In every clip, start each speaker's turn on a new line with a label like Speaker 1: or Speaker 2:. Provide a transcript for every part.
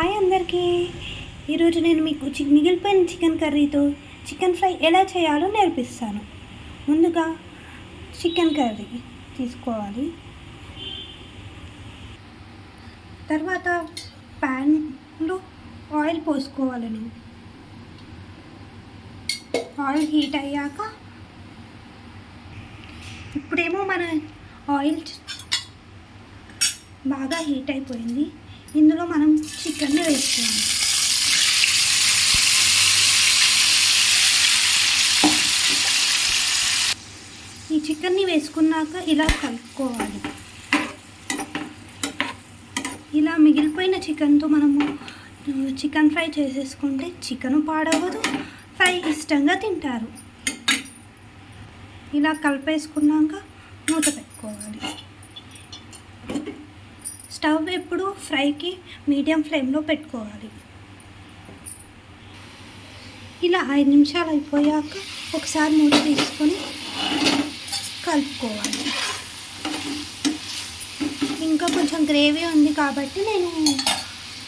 Speaker 1: Hi అందరికీ. ఈరోజు నేను మీకు మిగిలిపోయిన చికెన్ కర్రీతో చికెన్ ఫ్రై ఎలా చేయాలో నేర్పిస్తాను. ముందుగా చికెన్ కర్రీ తీసుకోవాలి. తర్వాత ప్యాన్లో ఆయిల్ పోసుకోవాలని. ఆయిల్ హీట్ అయ్యాక ఇప్పుడేమో మన ఆయిల్ బాగా హీట్ అయిపోయింది. ఇందులో మనం చికెన్ని వేసుకోవాలి. ఈ చికెన్ని వేసుకున్నాక ఇలా కలుపుకోవాలి. ఇలా మిగిలిపోయిన చికెన్తో మనము చికెన్ ఫ్రై చేసేసుకుంటే చికెన్ పాడవదు, ఫ్రై ఇష్టంగా తింటారు. ఇలా కలిపేసుకున్నాక మూత పెట్టుకోవాలి. స్టవ్ ఎప్పుడు ఫ్రైకి మీడియం ఫ్లేమ్లో పెట్టుకోవాలి. ఇలా 5 నిమిషాలు అయిపోయాక ఒకసారి మూత తీసుకొని కలుపుకోవాలి. ఇంకా కొంచెం గ్రేవీ ఉంది కాబట్టి నేను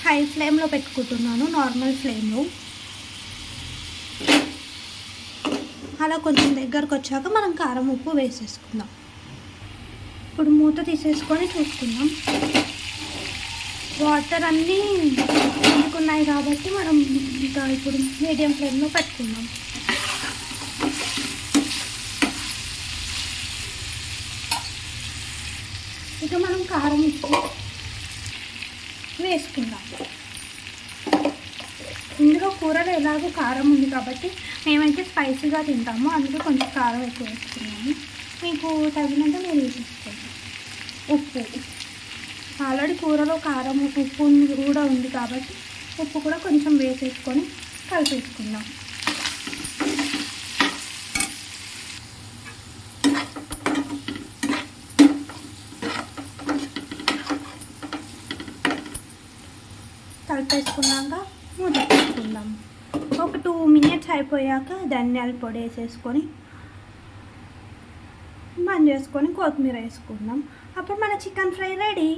Speaker 1: హై ఫ్లేమ్లో పెట్టుకుంటున్నాను, నార్మల్ ఫ్లేమ్లో. అలా కొంచెం దగ్గరకు వచ్చాక మనం కారం ఉప్పు వేసేసుకుందాం. ఇప్పుడు మూత తీసేసుకొని చూసుకుందాం. వాటర్ అన్నీ ఇంకున్నాయి కాబట్టి మనం ఇంకా ఇప్పుడు మీడియం ఫ్లేమ్లో పెట్టుకుందాం. ఇక మనం కారం ఉప్పు వేసుకుందాం. ఇందులో కూరలో ఎలాగో కారం ఉంది కాబట్టి మేమైతే స్పైసీగా తింటాము, అందులో కొంచెం కారం ఎక్కువ వేసుకున్నాము. మీకు తగినంత మీరు వేసేసుకోండి. ఉప్పు ఆల్రెడీ కూరలో కారం ఉప్పు కూడా ఉంది కాబట్టి ఉప్పు కూడా కొంచెం వేసేసుకొని కలిపేసుకుందాం. కలిపేసుకున్నాక మూత పెట్టుకుందాం. ఒక 2 మినిట్స్ అయిపోయాక ధనియాల పొడి వేసేసుకొని బంద్ చేసుకొని కొత్తిమీర వేసుకుందాం. అప్పుడు మన చికెన్ ఫ్రై రెడీ.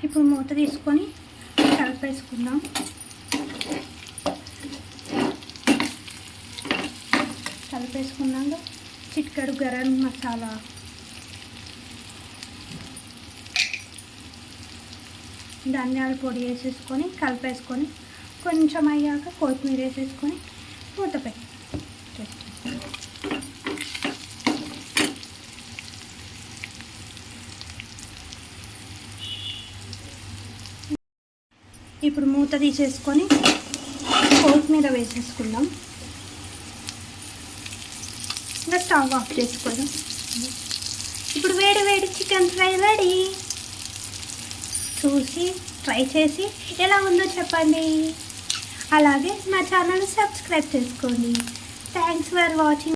Speaker 1: ఇప్పుడు మూత తీసుకొని కలిపేసుకుందాం. కలిపేసుకున్నాక చిటికెడు గరం మసాలా, ధనియాల పొడి వేసేసుకొని కలిపేసుకొని కొంచెం అయ్యాక కొత్తిమీర వేసేసుకొని మూత పెట్టి ఇప్పుడు మూత తీసేసుకొని కొత్తిమీర వేసేసుకుందాం. ఇంకా స్టవ్ ఆఫ్ చేసుకుందాం. ఇప్పుడు వేడి వేడి చికెన్ ఫ్రై రెడీ. చూసి ట్రై చేసి ఎలా ఉందో చెప్పండి. అలాగే మా ఛానల్ సబ్స్క్రైబ్ చేసుకోండి. Thanks for watching.